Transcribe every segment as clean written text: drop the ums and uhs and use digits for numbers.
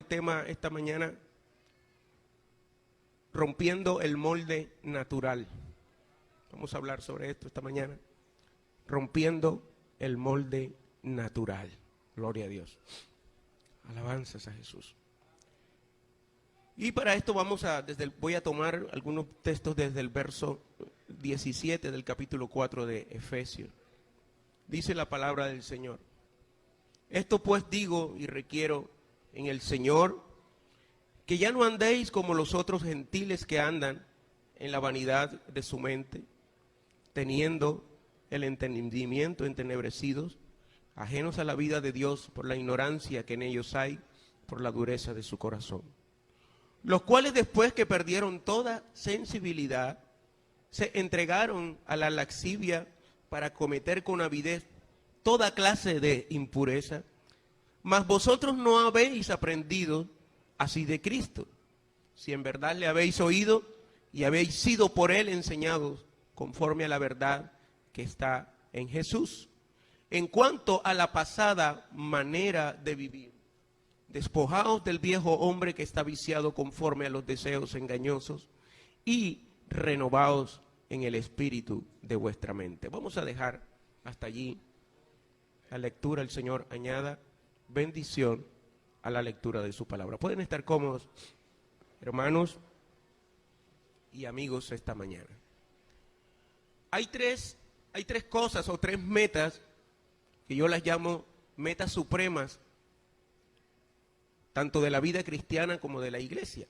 tema esta mañana, rompiendo el molde natural. Vamos a hablar sobre esto esta mañana, rompiendo el molde natural. Gloria a Dios. Alabanzas a Jesús. Y para esto voy a tomar algunos textos desde el verso 17 del capítulo 4 de Efesios. Dice la palabra del Señor: esto pues digo y requiero en el Señor, que ya no andéis como los otros gentiles que andan en la vanidad de su mente, teniendo el entendimiento entenebrecidos, ajenos a la vida de Dios por la ignorancia que en ellos hay, por la dureza de su corazón. Los cuales después que perdieron toda sensibilidad, se entregaron a la lascivia para cometer con avidez toda clase de impureza. Mas vosotros no habéis aprendido así de Cristo, si en verdad le habéis oído y habéis sido por él enseñados conforme a la verdad que está en Jesús. En cuanto a la pasada manera de vivir, despojaos del viejo hombre que está viciado conforme a los deseos engañosos y renovaos en el espíritu de vuestra mente. Vamos a dejar hasta allí la lectura. El Señor añada bendición a la lectura de su palabra. Pueden estar cómodos, hermanos y amigos, esta mañana. Hay tres cosas o tres metas que yo las llamo metas supremas, tanto de la vida cristiana como de la iglesia.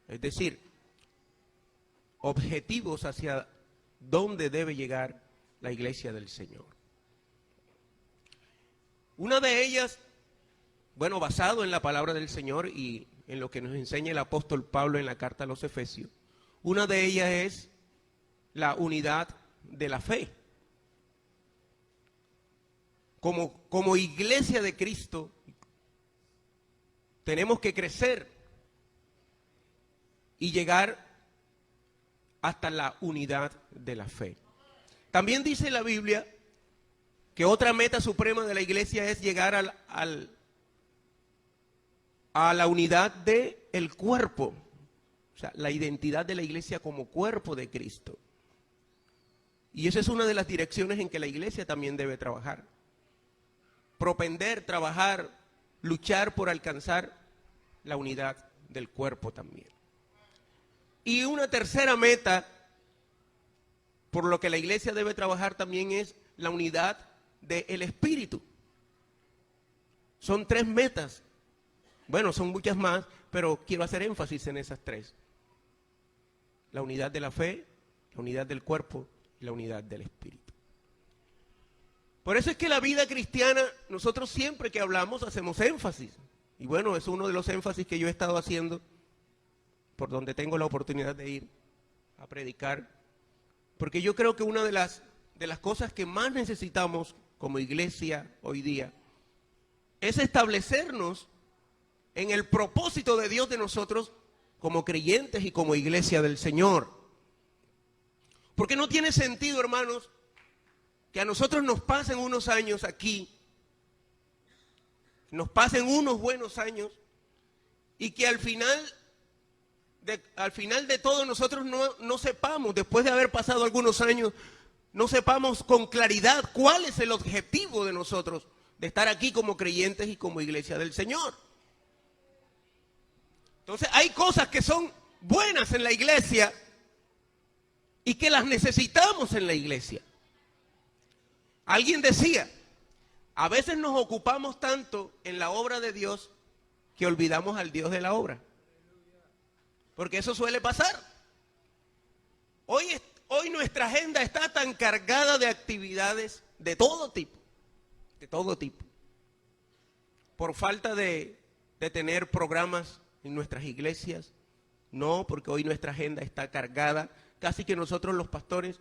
Es decir, objetivos hacia dónde debe llegar la iglesia del Señor. Una de ellas, basado en la palabra del Señor y en lo que nos enseña el apóstol Pablo en la carta a los Efesios, una de ellas es la unidad de la fe. Como iglesia de Cristo, tenemos que crecer y llegar hasta la unidad de la fe. También dice la Biblia que otra meta suprema de la iglesia es llegar a la unidad del cuerpo, o sea, la identidad de la iglesia como cuerpo de Cristo. Y esa es una de las direcciones en que la iglesia también debe trabajar. Propender, trabajar, luchar por alcanzar la unidad del cuerpo también. Y una tercera meta por lo que la iglesia debe trabajar también es la unidad del espíritu. Son tres metas. Son muchas más, pero quiero hacer énfasis en esas tres. La unidad de la fe, la unidad del cuerpo y la unidad del espíritu. Por eso es que la vida cristiana, nosotros siempre que hablamos hacemos énfasis. Y es uno de los énfasis que yo he estado haciendo por donde tengo la oportunidad de ir a predicar. Porque yo creo que una de las cosas que más necesitamos como iglesia hoy día es establecernos en el propósito de Dios de nosotros como creyentes y como iglesia del Señor. Porque no tiene sentido, hermanos, que a nosotros nos pasen unos años aquí, nos pasen unos buenos años y que al final de todo nosotros no sepamos, después de haber pasado algunos años, no sepamos con claridad cuál es el objetivo de nosotros de estar aquí como creyentes y como iglesia del Señor. Entonces hay cosas que son buenas en la iglesia y que las necesitamos en la iglesia. Alguien decía, a veces nos ocupamos tanto en la obra de Dios que olvidamos al Dios de la obra. Porque eso suele pasar. Hoy nuestra agenda está tan cargada de actividades de todo tipo. Por falta de tener programas en nuestras iglesias. No, porque hoy nuestra agenda está cargada. Casi que nosotros los pastores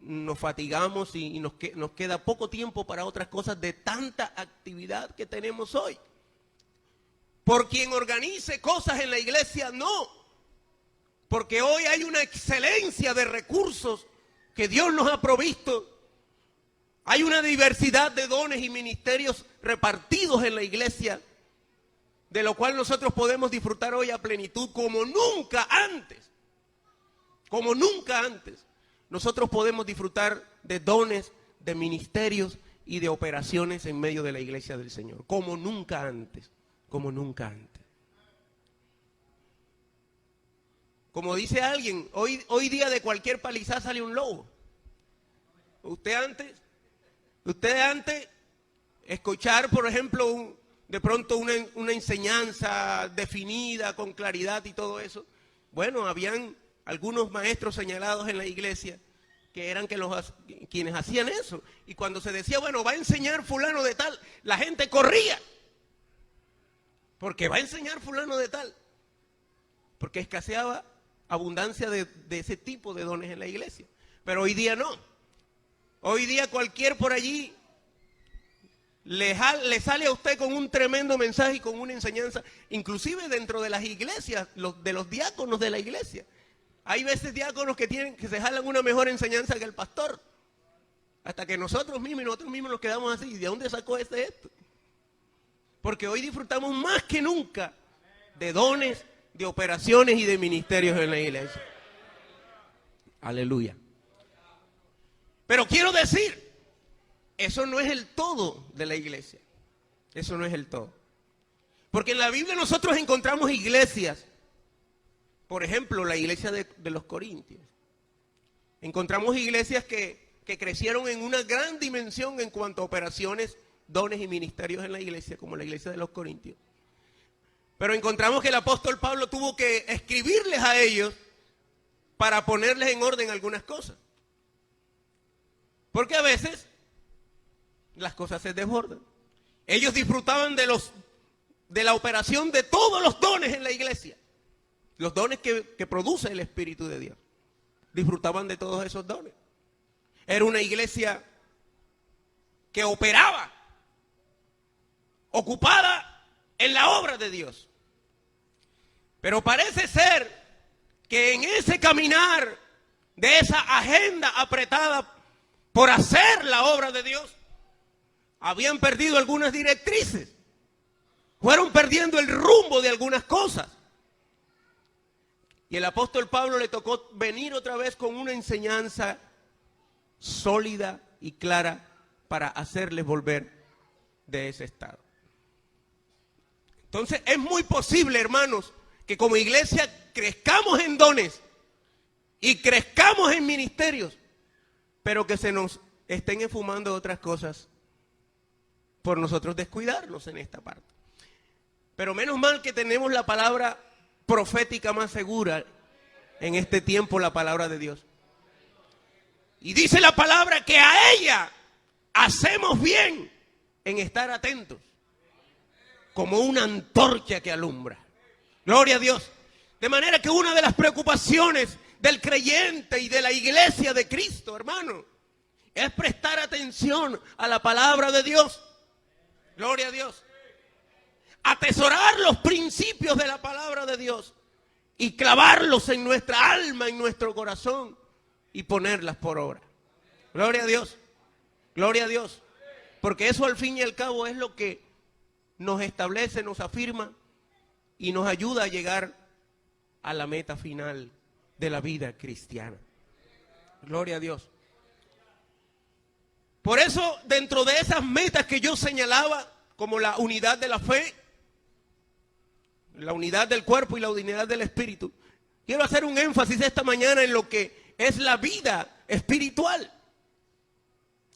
nos fatigamos y nos queda poco tiempo para otras cosas de tanta actividad que tenemos hoy. Por quien organice cosas en la iglesia, no. Porque hoy hay una excelencia de recursos que Dios nos ha provisto Hay una diversidad de dones y ministerios repartidos en la iglesia, de lo cual nosotros podemos disfrutar hoy a plenitud como nunca antes. Como nunca antes. Nosotros podemos disfrutar de dones, de ministerios y de operaciones en medio de la iglesia del Señor. Como nunca antes. Como nunca antes. Como dice alguien, hoy día de cualquier palizada sale un lobo. Usted antes, escuchar, por ejemplo, de pronto una enseñanza definida, con claridad y todo eso. Bueno, habían algunos maestros señalados en la iglesia que eran quienes hacían eso. Y cuando se decía, bueno, va a enseñar fulano de tal, la gente corría. Porque va a enseñar fulano de tal. Porque escaseaba abundancia de ese tipo de dones en la iglesia. Pero hoy día no. Hoy día cualquier por allí le sale a usted con un tremendo mensaje y con una enseñanza, inclusive dentro de las iglesias, de los diáconos de la iglesia. Hay veces diáconos que se jalan una mejor enseñanza que el pastor. Hasta que nosotros mismos nos quedamos así. ¿De dónde sacó esto? Porque hoy disfrutamos más que nunca de dones, de operaciones y de ministerios en la iglesia. Aleluya. Pero quiero decir, eso no es el todo de la iglesia. Eso no es el todo. Porque en la Biblia nosotros encontramos iglesias. Por ejemplo, la iglesia de los Corintios. Encontramos iglesias que crecieron en una gran dimensión en cuanto a operaciones, dones y ministerios en la iglesia, como la iglesia de los Corintios. Pero encontramos que el apóstol Pablo tuvo que escribirles a ellos para ponerles en orden algunas cosas. Porque a veces las cosas se desbordan. Ellos disfrutaban de la operación de todos los dones en la iglesia. Los dones que produce el Espíritu de Dios. Disfrutaban de todos esos dones. Era una iglesia que operaba, ocupada en la obra de Dios. Pero parece ser que en ese caminar de esa agenda apretada por hacer la obra de Dios, habían perdido algunas directrices. Fueron perdiendo el rumbo de algunas cosas. Y el apóstol Pablo le tocó venir otra vez con una enseñanza sólida y clara para hacerles volver de ese estado. Entonces es muy posible, hermanos, que como iglesia crezcamos en dones y crezcamos en ministerios, pero que se nos estén esfumando otras cosas por nosotros descuidarnos en esta parte. Pero menos mal que tenemos la palabra profética más segura en este tiempo, la palabra de Dios. Y dice la palabra que a ella hacemos bien en estar atentos, como una antorcha que alumbra. Gloria a Dios. De manera que una de las preocupaciones del creyente y de la iglesia de Cristo, hermano, es prestar atención a la palabra de Dios. Gloria a Dios. Atesorar los principios de la palabra de Dios y clavarlos en nuestra alma, en nuestro corazón y ponerlas por obra. Gloria a Dios. Gloria a Dios. Porque eso al fin y al cabo es lo que nos establece, nos afirma y nos ayuda a llegar a la meta final de la vida cristiana. Gloria a Dios. Por eso, dentro de esas metas que yo señalaba, como la unidad de la fe, la unidad del cuerpo y la unidad del espíritu, quiero hacer un énfasis esta mañana en lo que es la vida espiritual.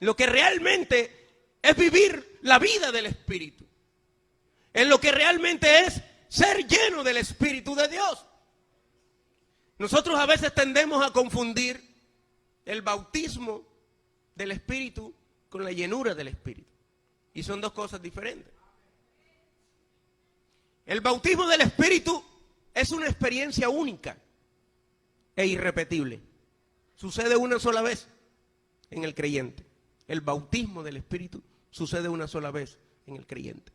Lo que realmente es vivir la vida del espíritu. En lo que realmente es ser lleno del Espíritu de Dios. Nosotros a veces tendemos a confundir el bautismo del Espíritu con la llenura del Espíritu. Y son dos cosas diferentes. El bautismo del Espíritu es una experiencia única e irrepetible. Sucede una sola vez en el creyente. El bautismo del Espíritu sucede una sola vez en el creyente.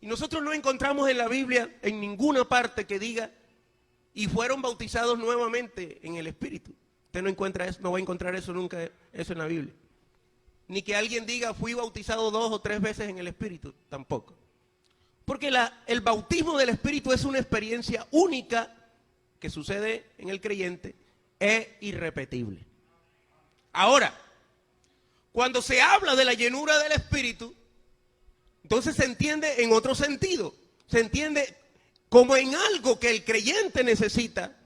Y nosotros no encontramos en la Biblia en ninguna parte que diga y fueron bautizados nuevamente en el Espíritu. Usted no encuentra eso, no va a encontrar eso nunca, eso en la Biblia. ni que alguien diga fui bautizado 2 o 3 veces en el Espíritu, tampoco. Porque el bautismo del Espíritu es una experiencia única que sucede en el creyente, es irrepetible. Ahora, cuando se habla de la llenura del Espíritu, entonces se entiende en otro sentido. Se entiende como en algo que el creyente necesita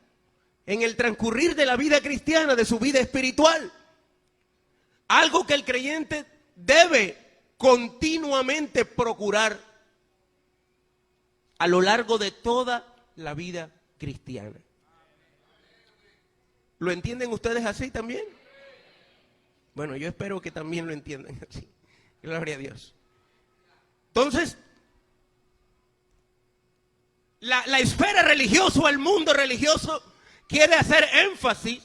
en el transcurrir de la vida cristiana, de su vida espiritual. Algo que el creyente debe continuamente procurar a lo largo de toda la vida cristiana. ¿Lo entienden ustedes así también? Bueno, yo espero que también lo entiendan así. Gloria a Dios. Entonces, la esfera religiosa o el mundo religioso quiere hacer énfasis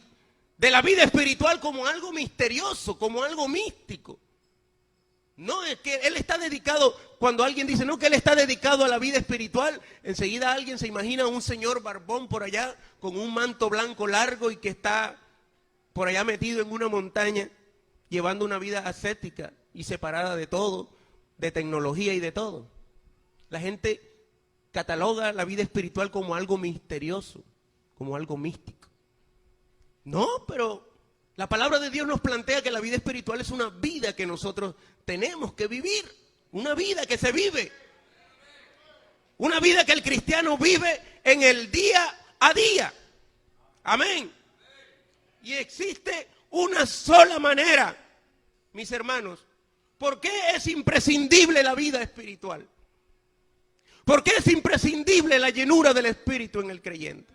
de la vida espiritual como algo misterioso, como algo místico. No, es que él está dedicado, cuando alguien dice, no, que él está dedicado a la vida espiritual, enseguida alguien se imagina a un señor barbón por allá, con un manto blanco largo y que está por allá metido en una montaña, llevando una vida ascética y separada de todo, de tecnología y de todo. La gente cataloga la vida espiritual como algo misterioso, como algo místico. No, pero la palabra de Dios nos plantea que la vida espiritual es una vida que nosotros tenemos que vivir, una vida que se vive, una vida que el cristiano vive en el día a día. Amén. Y existe una sola manera, mis hermanos. ¿Por qué es imprescindible la vida espiritual? ¿Por qué es imprescindible la llenura del Espíritu en el creyente?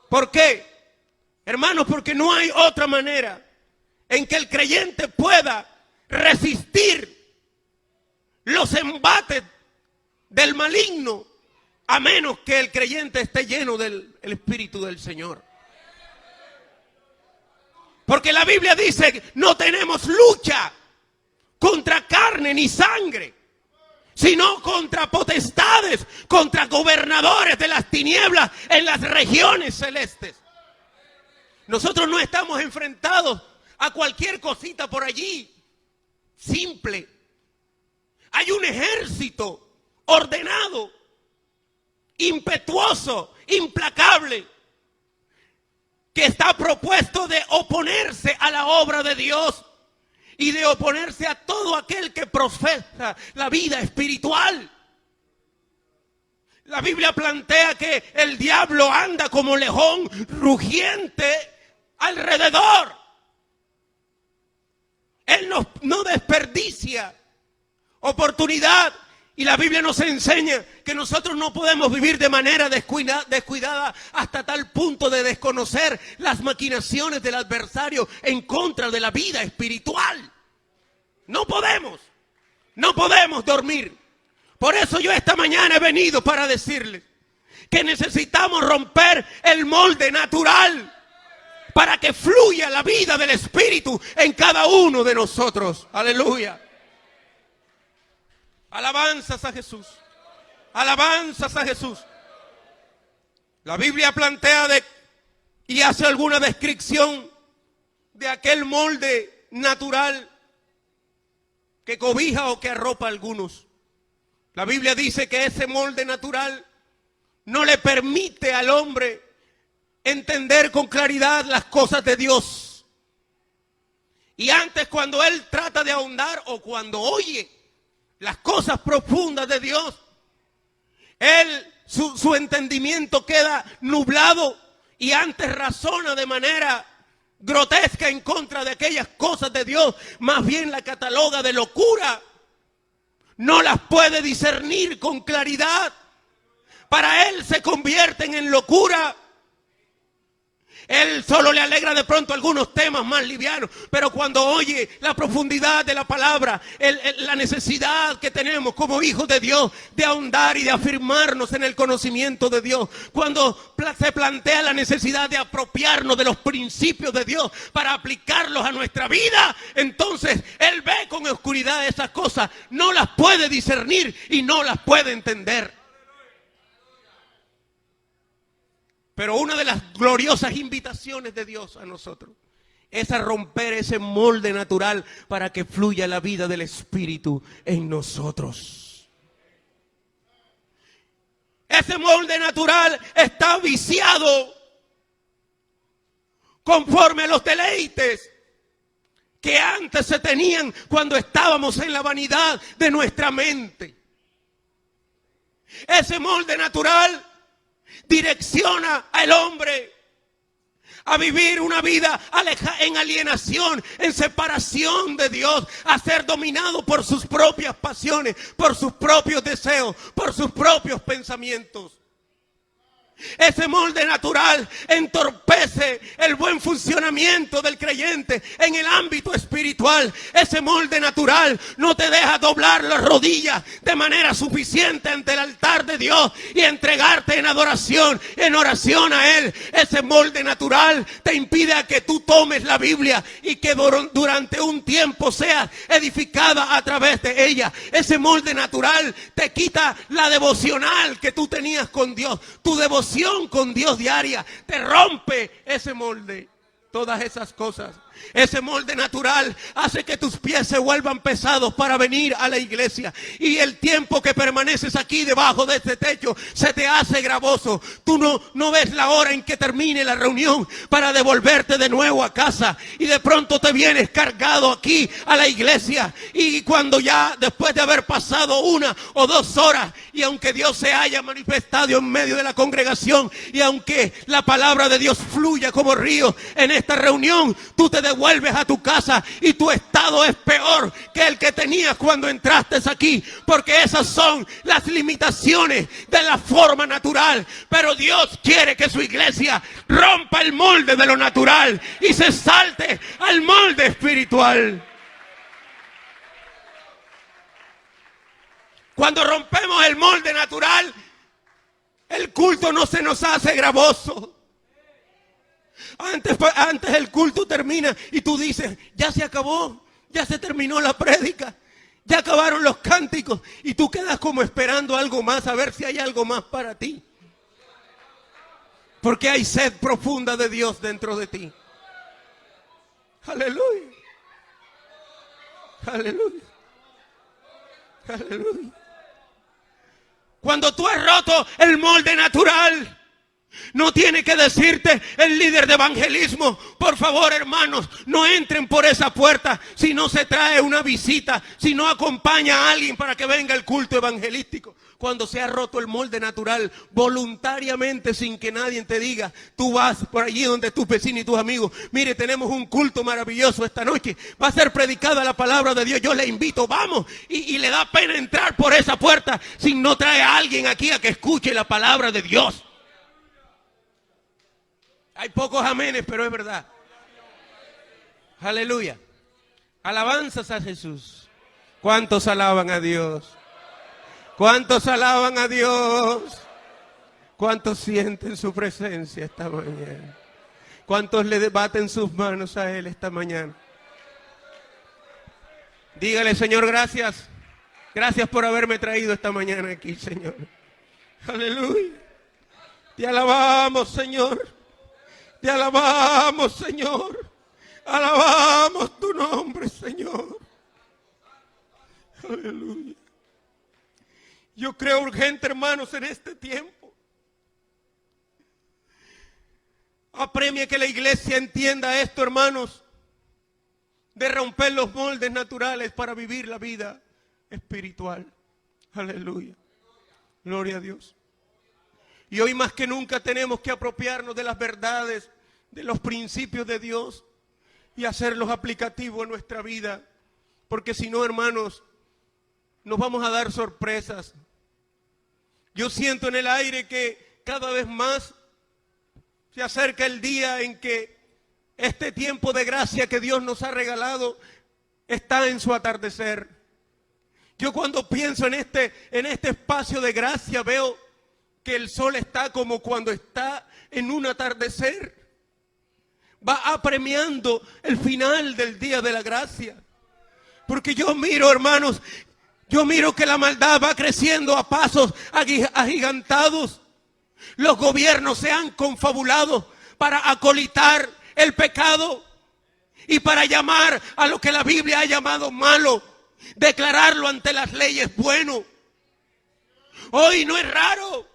¿Por qué? Hermanos, porque no hay otra manera en que el creyente pueda resistir los embates del maligno, a menos que el creyente esté lleno del Espíritu del Señor. Porque la Biblia dice, no tenemos lucha contra carne ni sangre, sino contra potestades, contra gobernadores de las tinieblas en las regiones celestes. Nosotros no estamos enfrentados a cualquier cosita por allí, simple. Hay un ejército ordenado, impetuoso, implacable, que está propuesto de oponerse a la obra de Dios y de oponerse a todo aquel que profesa la vida espiritual. La Biblia plantea que el diablo anda como león rugiente alrededor. Él no desperdicia oportunidad. Y la Biblia nos enseña que nosotros no podemos vivir de manera descuidada hasta tal punto de desconocer las maquinaciones del adversario en contra de la vida espiritual. No podemos dormir. Por eso yo esta mañana he venido para decirles que necesitamos romper el molde natural para que fluya la vida del Espíritu en cada uno de nosotros. Aleluya. Alabanzas a Jesús. Alabanzas a Jesús. La Biblia plantea y hace alguna descripción de aquel molde natural que cobija o que arropa a algunos. La Biblia dice que ese molde natural no le permite al hombre entender con claridad las cosas de Dios. Y antes, cuando él trata de ahondar o cuando oye las cosas profundas de Dios, su entendimiento queda nublado y antes razona de manera grotesca en contra de aquellas cosas de Dios, más bien la cataloga de locura. No las puede discernir con claridad. Para él se convierten en locura. Él solo le alegra de pronto algunos temas más livianos, pero cuando oye la profundidad de la palabra, la necesidad que tenemos como hijos de Dios de ahondar y de afirmarnos en el conocimiento de Dios, cuando se plantea la necesidad de apropiarnos de los principios de Dios para aplicarlos a nuestra vida, entonces él ve con oscuridad esas cosas, no las puede discernir y no las puede entender. Pero una de las gloriosas invitaciones de Dios a nosotros Es a romper ese molde natural para que fluya la vida del Espíritu en nosotros. Ese molde natural está viciado conforme a los deleites que antes se tenían cuando estábamos en la vanidad de nuestra mente. Ese molde natural direcciona al hombre a vivir una vida en alienación, en separación de Dios, a ser dominado por sus propias pasiones, por sus propios deseos, por sus propios pensamientos. Ese molde natural entorpece el buen funcionamiento del creyente en el ámbito espiritual. Ese molde natural no te deja doblar las rodillas de manera suficiente ante el altar de Dios y entregarte en adoración, en oración a Él. Ese molde natural te impide a que tú tomes la Biblia y que durante un tiempo seas edificada a través de ella. Ese molde natural te quita la devocional que tú tenías con Dios, tu devoción con Dios diaria, te rompe ese molde. Todas esas cosas, ese molde natural hace que tus pies se vuelvan pesados para venir a la iglesia, y el tiempo que permaneces aquí debajo de este techo se te hace gravoso. Tú no ves la hora en que termine la reunión para devolverte de nuevo a casa, y de pronto te vienes cargado aquí a la iglesia, y cuando ya después de haber pasado 1 o 2 horas, y aunque Dios se haya manifestado en medio de la congregación, y aunque la palabra de Dios fluya como río en esta reunión, tú te devuelves a tu casa y tu estado es peor que el que tenías cuando entraste aquí, porque esas son las limitaciones de la forma natural. Pero Dios quiere que su iglesia rompa el molde de lo natural y se salte al molde espiritual. Cuando rompemos el molde natural, el culto no se nos hace gravoso. Antes el culto termina y tú dices, ya se acabó, ya se terminó la prédica, ya acabaron los cánticos, y tú quedas como esperando algo más, a ver si hay algo más para ti. Porque hay sed profunda de Dios dentro de ti. Aleluya. Aleluya. Aleluya. Cuando tú has roto el molde natural, no tiene que decirte el líder de evangelismo, por favor, hermanos, no entren por esa puerta si no se trae una visita, si no acompaña a alguien para que venga el culto evangelístico. Cuando se ha roto el molde natural, voluntariamente, sin que nadie te diga, tú vas por allí donde tus vecinos y tus amigos, mire, tenemos un culto maravilloso esta noche, va a ser predicada la palabra de Dios, yo le invito, vamos, y le da pena entrar por esa puerta si no trae a alguien aquí a que escuche la palabra de Dios. Hay pocos amenes, pero es verdad. Aleluya. Alabanzas a Jesús. ¿Cuántos alaban a Dios? ¿Cuántos alaban a Dios? ¿Cuántos sienten su presencia esta mañana? ¿Cuántos le debaten sus manos a Él esta mañana? Dígale, Señor, gracias. Gracias por haberme traído esta mañana aquí, Señor. Aleluya. Te alabamos, Señor. Te alabamos, Señor. Alabamos tu nombre, Señor. Aleluya. Yo creo urgente, hermanos, en este tiempo. Apremia que la iglesia entienda esto, hermanos, de romper los moldes naturales para vivir la vida espiritual. Aleluya. Gloria a Dios. Y hoy más que nunca tenemos que apropiarnos de las verdades, de los principios de Dios y hacerlos aplicativos en nuestra vida. Porque si no, hermanos, nos vamos a dar sorpresas. Yo siento en el aire que cada vez más se acerca el día en que este tiempo de gracia que Dios nos ha regalado está en su atardecer. Yo cuando pienso en este espacio de gracia veo que el sol está como cuando está en un atardecer. Va apremiando el final del día de la gracia. Porque yo miro, hermanos, yo miro que la maldad va creciendo a pasos agigantados. Los gobiernos se han confabulado para acolitar el pecado. Y para llamar a lo que la Biblia ha llamado malo, declararlo ante las leyes bueno. Hoy no es raro.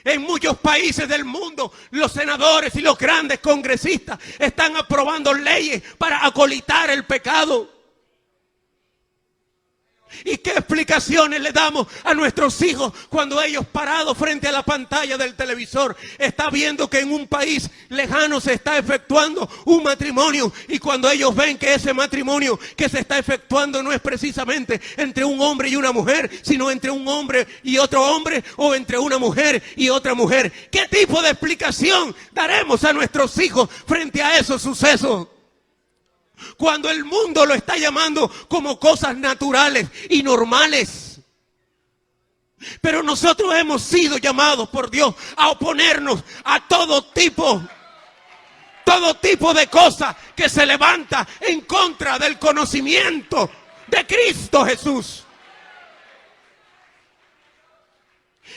En muchos países del mundo, los senadores y los grandes congresistas están aprobando leyes para acolitar el pecado. ¿Y qué explicaciones le damos a nuestros hijos cuando ellos, parados frente a la pantalla del televisor, están viendo que en un país lejano se está efectuando un matrimonio, y cuando ellos ven que ese matrimonio que se está efectuando no es precisamente entre un hombre y una mujer, sino entre un hombre y otro hombre, o entre una mujer y otra mujer? ¿Qué tipo de explicación daremos a nuestros hijos frente a esos sucesos? Cuando el mundo lo está llamando como cosas naturales y normales. Pero nosotros hemos sido llamados por Dios a oponernos a todo tipo de cosas que se levanta en contra del conocimiento de Cristo Jesús.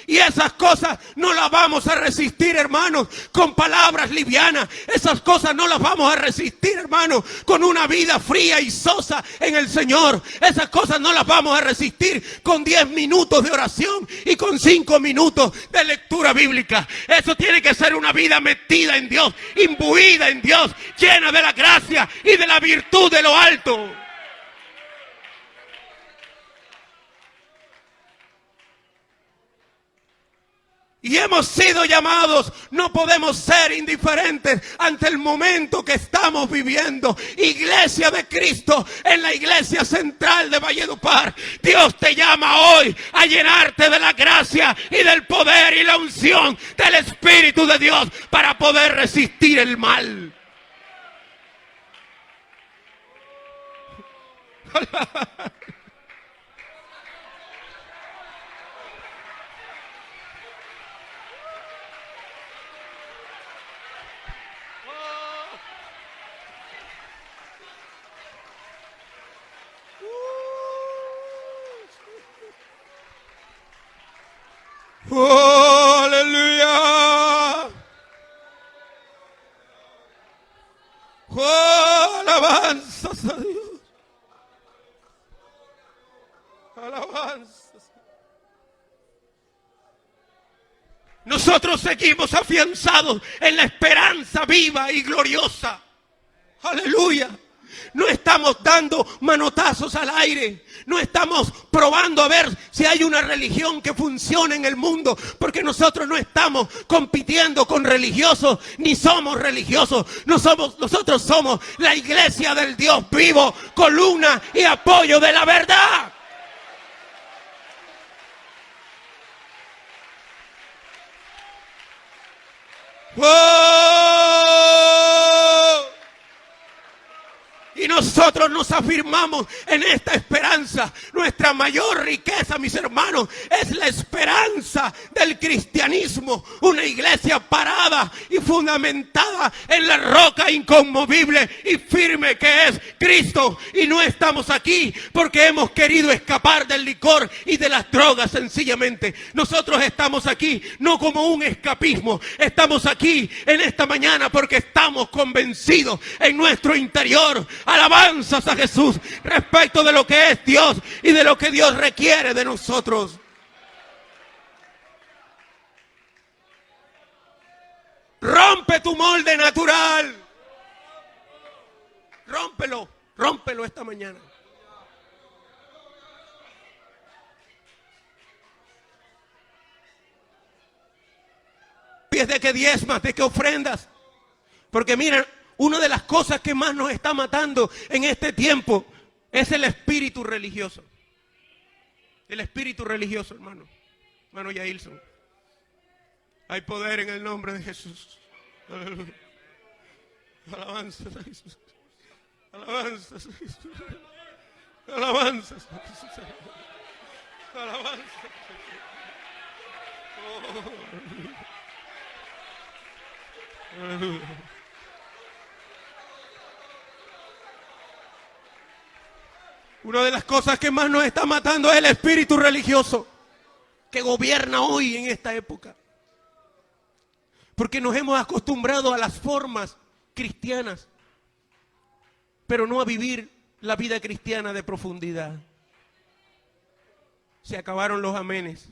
Y esas cosas no las vamos a resistir, hermanos, con palabras livianas. Esas cosas no las vamos a resistir, hermanos, con una vida fría y sosa en el Señor. Esas cosas no las vamos a resistir con 10 minutos de oración y con 5 minutos de lectura bíblica. Eso tiene que ser una vida metida en Dios, imbuida en Dios, llena de la gracia y de la virtud de lo alto. Y hemos sido llamados, no podemos ser indiferentes ante el momento que estamos viviendo. Iglesia de Cristo, en la iglesia central de Valledupar, Dios te llama hoy a llenarte de la gracia y del poder y la unción del Espíritu de Dios para poder resistir el mal. ¡Oh, aleluya! ¡Oh, alabanzas a Dios! Alabanzas. Nosotros seguimos afianzados en la esperanza viva y gloriosa. ¡Aleluya! No estamos dando manotazos al aire. No estamos probando a ver si hay una religión que funcione en el mundo. Porque nosotros no estamos compitiendo con religiosos, ni somos religiosos. Nosotros somos la iglesia del Dios vivo, columna y apoyo de la verdad. ¡Oh! Y nosotros nos afirmamos en esta esperanza. Nuestra mayor riqueza, mis hermanos, es la esperanza del cristianismo. Una iglesia parada y fundamentada en la roca inconmovible y firme que es Cristo. Y no estamos aquí porque hemos querido escapar del licor y de las drogas sencillamente. Nosotros estamos aquí no como un escapismo. Estamos aquí en esta mañana porque estamos convencidos en nuestro interior. Alabanzas a Jesús respecto de lo que es Dios y de lo que Dios requiere de nosotros. Rompe tu molde natural. Rómpelo esta mañana. Es de que diezmas, de que ofrendas. Porque miren, una de las cosas que más nos está matando en este tiempo es el espíritu religioso. El espíritu religioso, hermano. Hermano Yailson. Hay poder en el nombre de Jesús. Aleluya. Alabanzas a Jesús. Alabanzas a Jesús. Alabanzas a Jesús. Alabanzas a Jesús. Oh. Aleluya. Una de las cosas que más nos está matando es el espíritu religioso que gobierna hoy en esta época. Porque nos hemos acostumbrado a las formas cristianas. pero no a vivir la vida cristiana de profundidad. Se acabaron los amenes.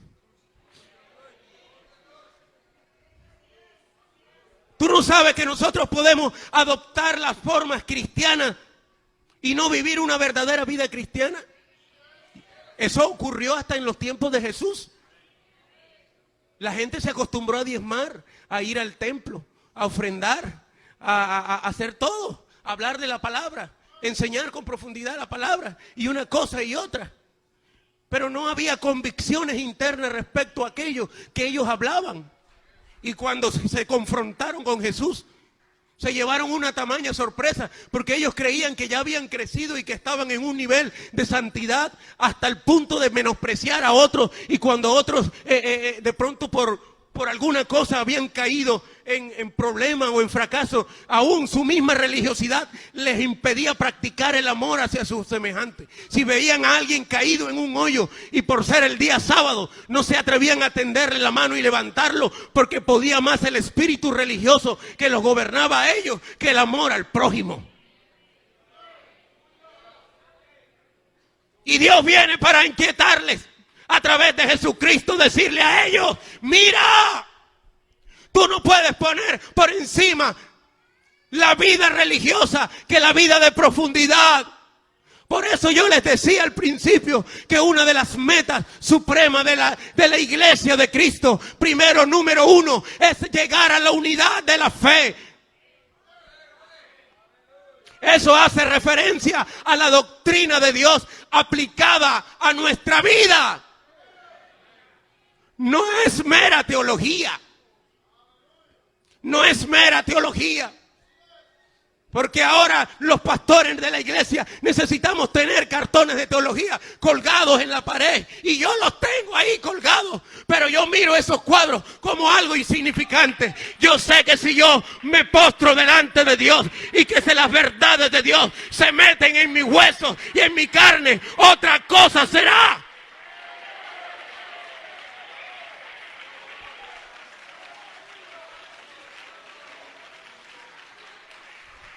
Tú no sabes que nosotros podemos adoptar las formas cristianas y no vivir una verdadera vida cristiana. Eso ocurrió hasta en los tiempos de Jesús. La gente se acostumbró a diezmar, a ir al templo, a ofrendar, a hacer todo, a hablar de la palabra, enseñar con profundidad la palabra, y una cosa y otra. Pero no había convicciones internas respecto a aquello que ellos hablaban. Y cuando se confrontaron con Jesús, se llevaron una tamaña sorpresa, porque ellos creían que ya habían crecido y que estaban en un nivel de santidad hasta el punto de menospreciar a otros. Y cuando otros de pronto por alguna cosa habían caído en problemas o en fracaso, aún su misma religiosidad les impedía practicar el amor hacia sus semejantes. Si veían a alguien caído en un hoyo y por ser el día sábado no se atrevían a tenderle la mano y levantarlo, porque podía más el espíritu religioso que los gobernaba a ellos que el amor al prójimo. Y Dios viene para inquietarles a través de Jesucristo, decirle a ellos: mira, tú no puedes poner por encima la vida religiosa que la vida de profundidad. Por eso yo les decía al principio que una de las metas supremas de la iglesia de Cristo, primero, número uno, es llegar a la unidad de la fe. Eso hace referencia a la doctrina de Dios aplicada a nuestra vida. No es mera teología. No es mera teología. Porque ahora los pastores de la iglesia necesitamos tener cartones de teología colgados en la pared. Y yo los tengo ahí colgados. Pero yo miro esos cuadros como algo insignificante. Yo sé que si yo me postro delante de Dios y que las verdades de Dios se meten en mis huesos y en mi carne, otra cosa será.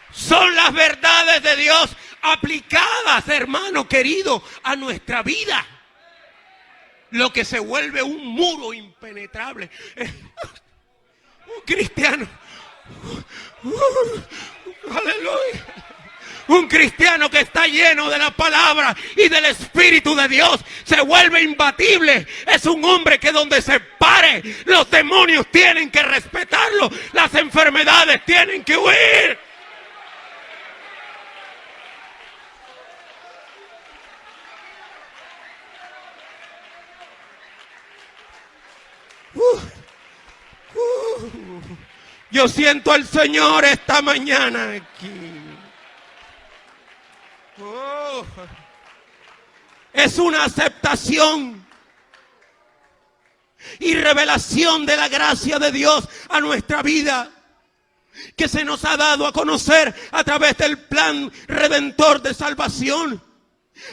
Son las verdades de Dios aplicadas, hermano querido, a nuestra vida. Lo que se vuelve un muro impenetrable. Un cristiano. Aleluya. Un cristiano que está lleno de la palabra y del Espíritu de Dios se vuelve imbatible. Es un hombre que donde se pare, los demonios tienen que respetarlo. Las enfermedades tienen que huir. Yo siento al Señor esta mañana aquí. Es una aceptación y revelación de la gracia de Dios a nuestra vida, que se nos ha dado a conocer a través del plan redentor de salvación.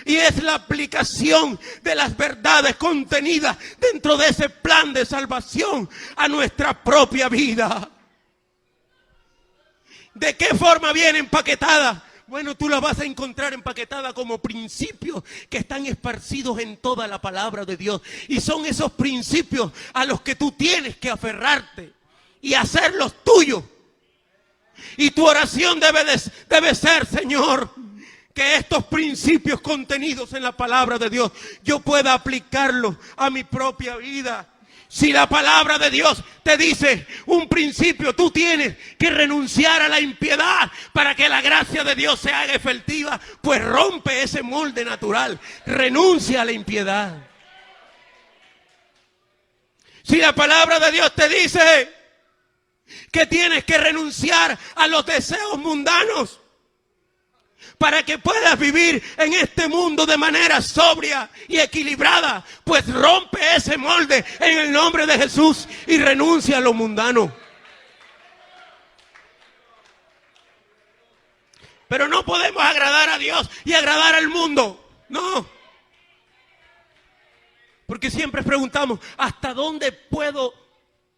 Y es la aplicación de las verdades contenidas dentro de ese plan de salvación a nuestra propia vida. ¿De qué forma viene empaquetada? Bueno, tú la vas a encontrar empaquetada como principios que están esparcidos en toda la palabra de Dios. Y son esos principios a los que tú tienes que aferrarte y hacerlos tuyos. Y tu oración debe ser: Señor, que estos principios contenidos en la palabra de Dios yo pueda aplicarlos a mi propia vida. Si la palabra de Dios te dice un principio, tú tienes que renunciar a la impiedad para que la gracia de Dios se haga efectiva, pues rompe ese molde natural, renuncia a la impiedad. Si la palabra de Dios te dice que tienes que renunciar a los deseos mundanos para que puedas vivir en este mundo de manera sobria y equilibrada, pues rompe ese molde en el nombre de Jesús y renuncia a lo mundano. Pero no podemos agradar a Dios y agradar al mundo. No. Porque siempre preguntamos: ¿hasta dónde puedo?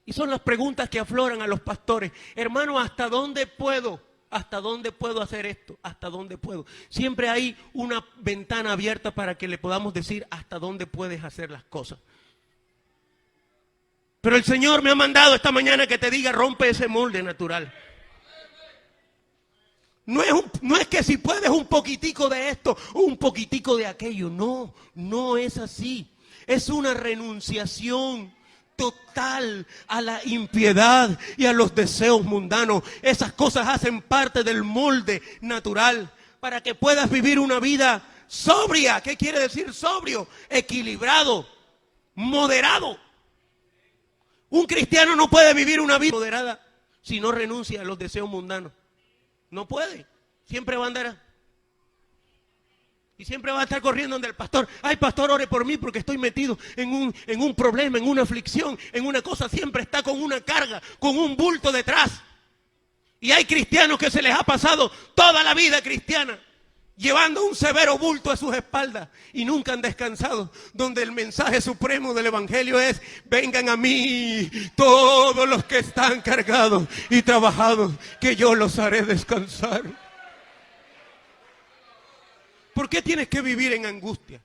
Y son las preguntas que afloran a los pastores. Hermano, ¿hasta dónde puedo ¿Hasta dónde puedo hacer esto? ¿Hasta dónde puedo? Siempre hay una ventana abierta para que le podamos decir hasta dónde puedes hacer las cosas. Pero el Señor me ha mandado esta mañana que te diga, rompe ese molde natural. No es que si puedes un poquitico de esto, un poquitico de aquello. No, no es así. Es una renunciación total a la impiedad y a los deseos mundanos. Esas cosas hacen parte del molde natural para que puedas vivir una vida sobria. ¿Qué quiere decir sobrio? Equilibrado, moderado. Un cristiano no puede vivir una vida moderada si no renuncia a los deseos mundanos. No puede. Siempre va a andar. Y siempre va a estar corriendo donde el pastor. Ay, pastor, ore por mí porque estoy metido en un problema, en una aflicción, en una cosa. Siempre está con una carga, con un bulto detrás. Y hay cristianos que se les ha pasado toda la vida cristiana llevando un severo bulto a sus espaldas y nunca han descansado. Donde el mensaje supremo del evangelio es: vengan a mí todos los que están cargados y trabajados, que yo los haré descansar. ¿Por qué tienes que vivir en angustia?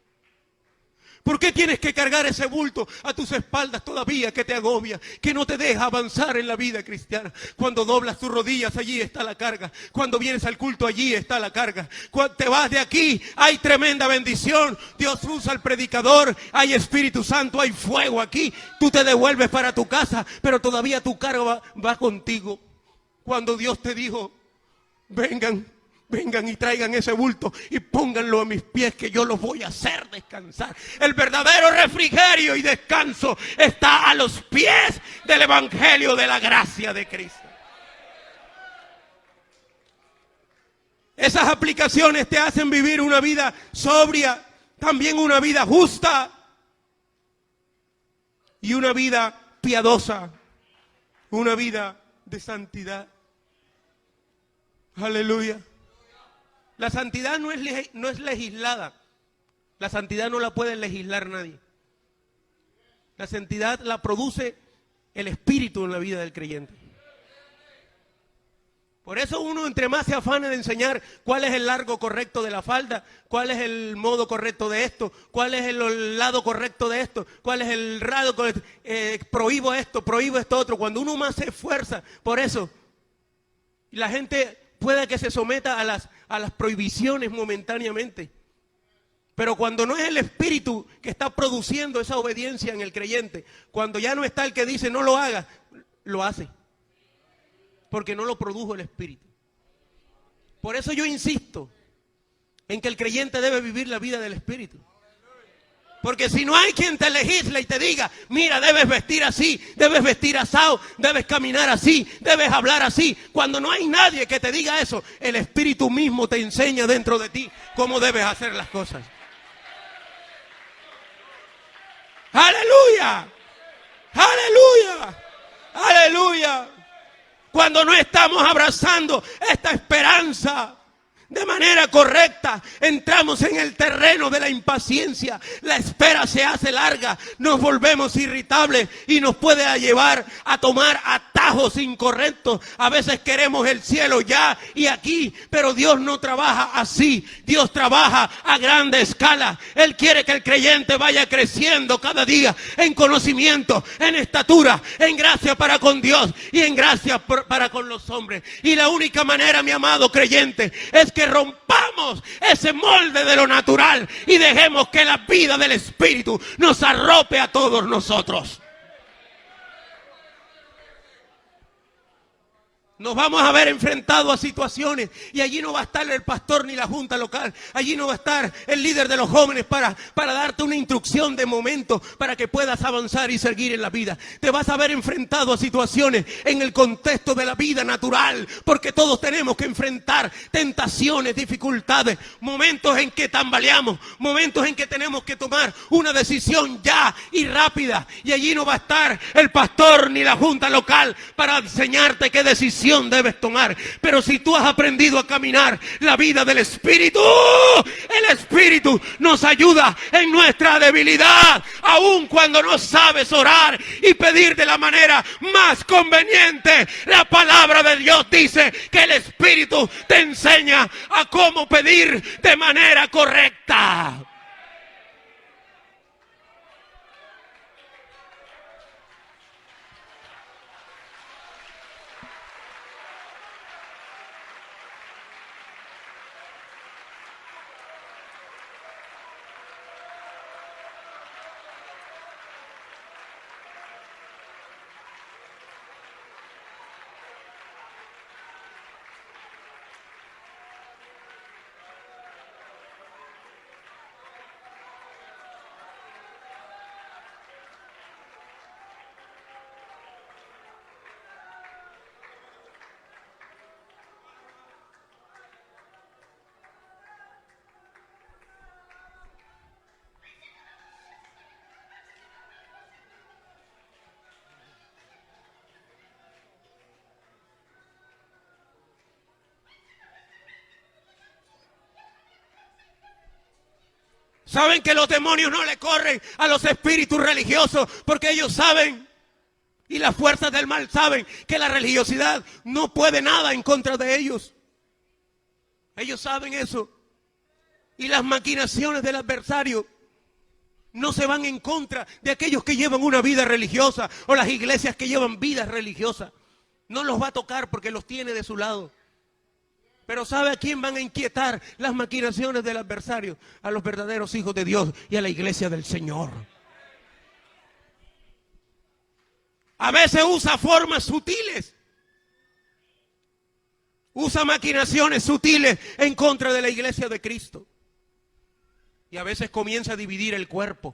¿Por qué tienes que cargar ese bulto a tus espaldas todavía que te agobia, que no te deja avanzar en la vida cristiana? Cuando doblas tus rodillas, allí está la carga. Cuando vienes al culto, allí está la carga. Cuando te vas de aquí, hay tremenda bendición. Dios usa al predicador, hay Espíritu Santo, hay fuego aquí. Tú te devuelves para tu casa, pero todavía tu carga va contigo. Cuando Dios te dijo: vengan y traigan ese bulto y pónganlo a mis pies, que yo los voy a hacer descansar. El verdadero refrigerio y descanso está a los pies del evangelio de la gracia de Cristo. Esas aplicaciones te hacen vivir una vida sobria, también una vida justa y una vida piadosa, una vida de santidad. Aleluya. La santidad no es legislada. La santidad no la puede legislar nadie. La santidad la produce el Espíritu en la vida del creyente. Por eso uno, entre más se afane de enseñar cuál es el largo correcto de la falda, cuál es el modo correcto de esto, cuál es el lado correcto de esto, cuál es el lado correcto, prohíbo esto otro. Cuando uno más se esfuerza por eso, la gente puede que se someta a las prohibiciones momentáneamente. Pero cuando no es el Espíritu que está produciendo esa obediencia en el creyente, cuando ya no está el que dice no lo haga, lo hace. Porque no lo produjo el Espíritu. Por eso yo insisto en que el creyente debe vivir la vida del Espíritu. Porque si no hay quien te legisle y te diga: mira, debes vestir así, debes vestir asado, debes caminar así, debes hablar así. Cuando no hay nadie que te diga eso, el Espíritu mismo te enseña dentro de ti cómo debes hacer las cosas. ¡Aleluya! ¡Aleluya! ¡Aleluya! Cuando no estamos abrazando esta esperanza de manera correcta, entramos en el terreno de la impaciencia. La espera se hace larga, nos volvemos irritables y nos puede llevar a tomar atajos incorrectos. A veces queremos el cielo ya y aquí, pero Dios no trabaja así. Dios trabaja a grande escala. Él quiere que el creyente vaya creciendo cada día en conocimiento, en estatura, en gracia para con Dios y en gracia para con los hombres. Y la única manera, mi amado creyente, es que rompamos ese molde de lo natural y dejemos que la vida del Espíritu nos arrope a todos nosotros. Nos vamos a ver enfrentados a situaciones y allí no va a estar el pastor ni la junta local. Allí no va a estar el líder de los jóvenes para darte una instrucción de momento para que puedas avanzar y seguir en la vida. Te vas a ver enfrentado a situaciones en el contexto de la vida natural, porque todos tenemos que enfrentar tentaciones, dificultades, momentos en que tambaleamos, momentos en que tenemos que tomar una decisión ya y rápida. Y allí no va a estar el pastor ni la junta local para enseñarte qué decisión decisión debes tomar. Pero si tú has aprendido a caminar la vida del Espíritu, el Espíritu nos ayuda en nuestra debilidad, aun cuando no sabes orar y pedir de la manera más conveniente. La palabra de Dios dice que el Espíritu te enseña a cómo pedir de manera correcta. Saben que los demonios no le corren a los espíritus religiosos porque ellos saben, y las fuerzas del mal saben, que la religiosidad no puede nada en contra de ellos. Ellos saben eso. Y las maquinaciones del adversario no se van en contra de aquellos que llevan una vida religiosa o las iglesias que llevan vidas religiosas. No los va a tocar porque los tiene de su lado. Pero ¿sabe a quién van a inquietar las maquinaciones del adversario? A los verdaderos hijos de Dios y a la iglesia del Señor. A veces usa formas sutiles. Usa maquinaciones sutiles en contra de la iglesia de Cristo. Y a veces comienza a dividir el cuerpo.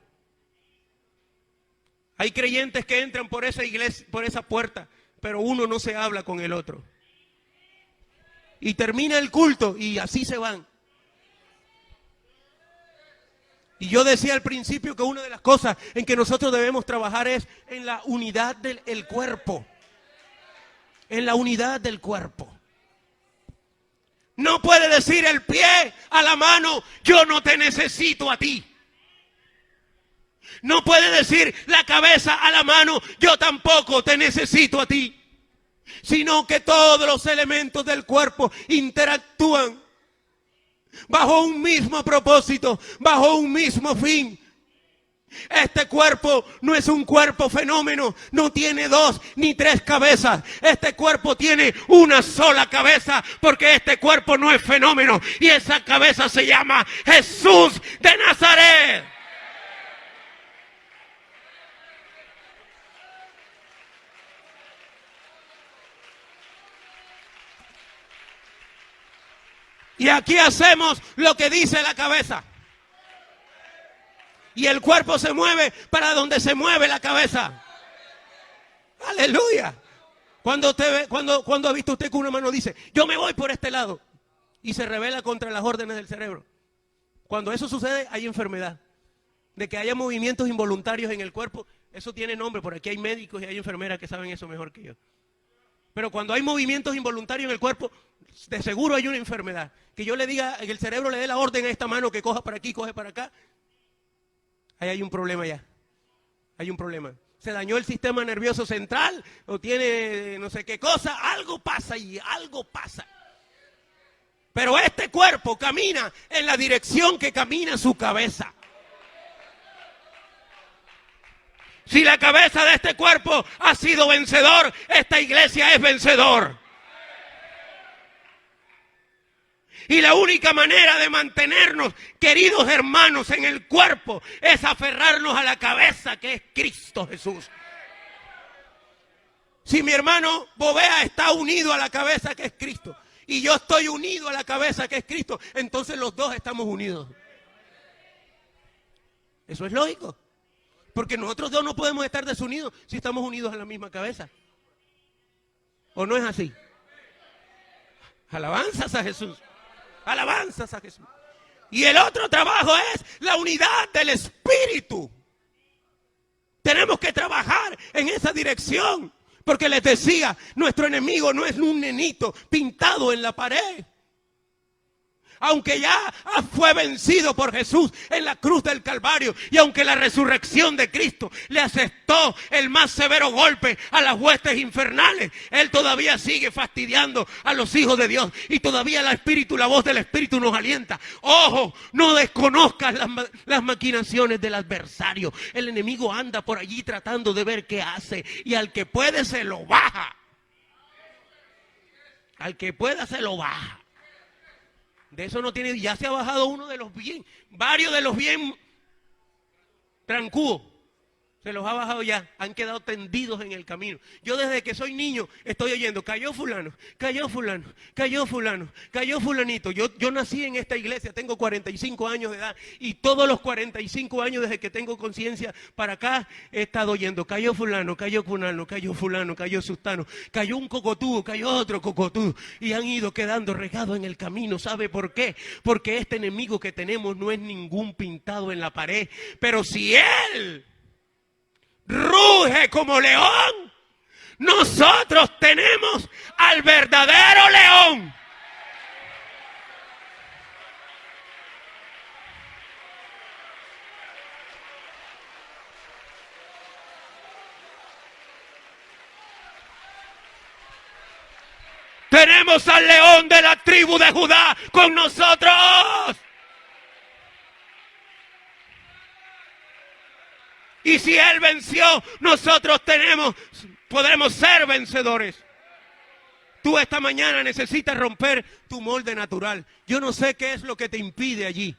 Hay creyentes que entran por esa iglesia, por esa puerta, pero uno no se habla con el otro. Y termina el culto y así se van. Y yo decía al principio que una de las cosas en que nosotros debemos trabajar es en la unidad del cuerpo. En la unidad del cuerpo. No puede decir el pie a la mano, yo no te necesito a ti. No puede decir la cabeza a la mano, yo tampoco te necesito a ti. Sino que todos los elementos del cuerpo interactúan bajo un mismo propósito, bajo un mismo fin. Este cuerpo no es un cuerpo fenómeno, no tiene 2 ni 3 cabezas. Este cuerpo tiene una sola cabeza, porque este cuerpo no es fenómeno. Y esa cabeza se llama Jesús de Nazaret. Y aquí hacemos lo que dice la cabeza. Y el cuerpo se mueve para donde se mueve la cabeza. Aleluya. Cuando ha visto usted que una mano dice, yo me voy por este lado, y se rebela contra las órdenes del cerebro. Cuando eso sucede, hay enfermedad. De que haya movimientos involuntarios en el cuerpo, eso tiene nombre. Por aquí hay médicos y hay enfermeras que saben eso mejor que yo. Pero cuando hay movimientos involuntarios en el cuerpo, de seguro hay una enfermedad. Que yo le diga, que el cerebro le dé la orden a esta mano que coja para aquí, coge para acá. Ahí hay un problema ya. Hay un problema. Se dañó el sistema nervioso central, o tiene no sé qué cosa, algo pasa y algo pasa. Pero este cuerpo camina en la dirección que camina su cabeza. Si la cabeza de este cuerpo ha sido vencedor, esta iglesia es vencedor. Y la única manera de mantenernos, queridos hermanos, en el cuerpo es aferrarnos a la cabeza que es Cristo Jesús. Si mi hermano Bovea está unido a la cabeza que es Cristo y yo estoy unido a la cabeza que es Cristo, entonces los dos estamos unidos. Eso es lógico. Porque nosotros dos no podemos estar desunidos si estamos unidos a la misma cabeza. ¿O no es así? Alabanzas a Jesús. Alabanzas a Jesús. Y el otro trabajo es la unidad del Espíritu. Tenemos que trabajar en esa dirección Porque les decía, nuestro enemigo no es un nenito pintado en la pared. Aunque ya fue vencido por Jesús en la cruz del Calvario, y aunque la resurrección de Cristo le asestó el más severo golpe a las huestes infernales, Él todavía sigue fastidiando a los hijos de Dios, y todavía la voz del Espíritu nos alienta. Ojo, no desconozcas las maquinaciones del adversario. El enemigo anda por allí tratando de ver qué hace, y al que puede se lo baja. Al que pueda se lo baja. De eso no tiene, ya se ha bajado uno de los bien, varios de los bien trancudos. Se los ha bajado ya, han quedado tendidos en el camino. Yo desde que soy niño estoy oyendo, cayó fulano, cayó fulano, cayó fulano, cayó fulanito. Yo nací en esta iglesia, tengo 45 años de edad, y todos los 45 años desde que tengo conciencia para acá he estado oyendo, cayó fulano, cayó fulano, cayó fulano, cayó sustano, cayó un cocotudo, cayó otro cocotudo, y han ido quedando regados en el camino. ¿Sabe por qué? Porque este enemigo que tenemos no es ningún pintado en la pared, pero si él ruge como león, nosotros tenemos al verdadero león. Tenemos al león de la tribu de Judá con nosotros. Y si Él venció, nosotros podremos ser vencedores. Tú esta mañana necesitas romper tu molde natural. Yo no sé qué es lo que te impide allí.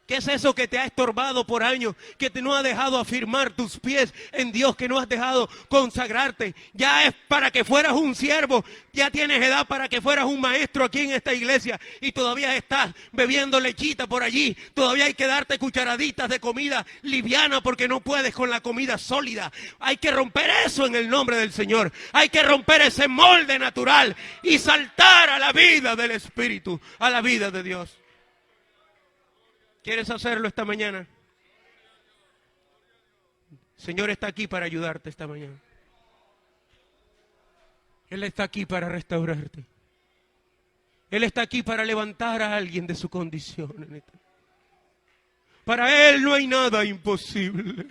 ¿Qué es eso que te ha estorbado por años? Que te no ha dejado afirmar tus pies en Dios, que no has dejado consagrarte. Ya es para que fueras un siervo, ya tienes edad para que fueras un maestro aquí en esta iglesia, y todavía estás bebiendo lechita por allí. Todavía hay que darte cucharaditas de comida liviana porque no puedes con la comida sólida. Hay que romper eso en el nombre del Señor. Hay que romper ese molde natural y saltar a la vida del Espíritu, a la vida de Dios. ¿Quieres hacerlo esta mañana? El Señor está aquí para ayudarte esta mañana. Él está aquí para restaurarte. Él está aquí para levantar a alguien de su condición. Para Él no hay nada imposible.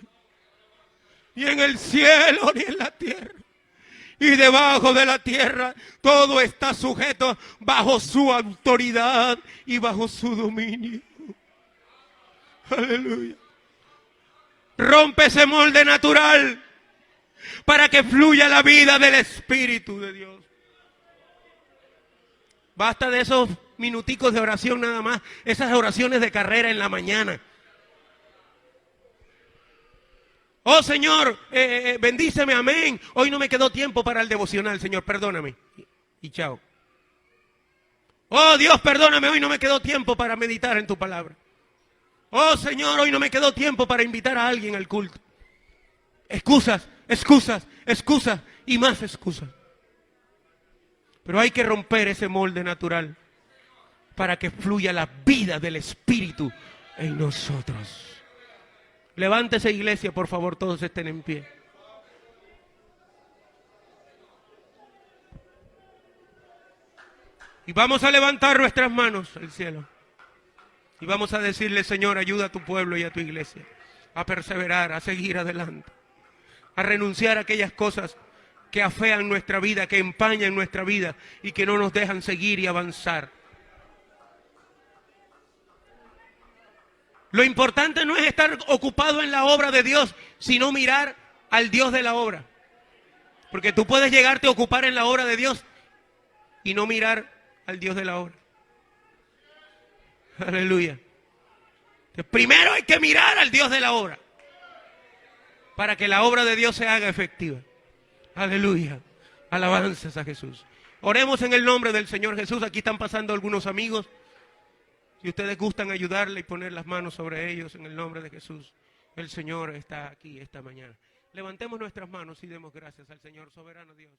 Ni en el cielo ni en la tierra. Y debajo de la tierra todo está sujeto bajo su autoridad y bajo su dominio. Aleluya. Rompe ese molde natural para que fluya la vida del Espíritu de Dios. Basta de esos minuticos de oración nada más, esas oraciones de carrera en la mañana. Oh Señor, bendíceme, amén. Hoy no me quedó tiempo para el devocional, Señor, perdóname. Y chao. Oh Dios, perdóname, hoy no me quedó tiempo para meditar en tu palabra. Oh Señor, hoy no me quedó tiempo para invitar a alguien al culto. Excusas, excusas, excusas y más excusas. Pero hay que romper ese molde natural para que fluya la vida del Espíritu en nosotros. Levántese, iglesia, por favor, todos estén en pie. Y vamos a levantar nuestras manos al cielo. Y vamos a decirle, Señor, ayuda a tu pueblo y a tu iglesia a perseverar, a seguir adelante, a renunciar a aquellas cosas que afean nuestra vida, que empañan nuestra vida y que no nos dejan seguir y avanzar. Lo importante no es estar ocupado en la obra de Dios, sino mirar al Dios de la obra. Porque tú puedes llegarte a ocupar en la obra de Dios y no mirar al Dios de la obra. Aleluya. Primero hay que mirar al Dios de la obra para que la obra de Dios se haga efectiva. Aleluya. Alabanzas a Jesús. Oremos en el nombre del Señor Jesús. Aquí están pasando algunos amigos. Si ustedes gustan ayudarle y poner las manos sobre ellos en el nombre de Jesús, el Señor está aquí esta mañana. Levantemos nuestras manos y demos gracias al Señor soberano Dios.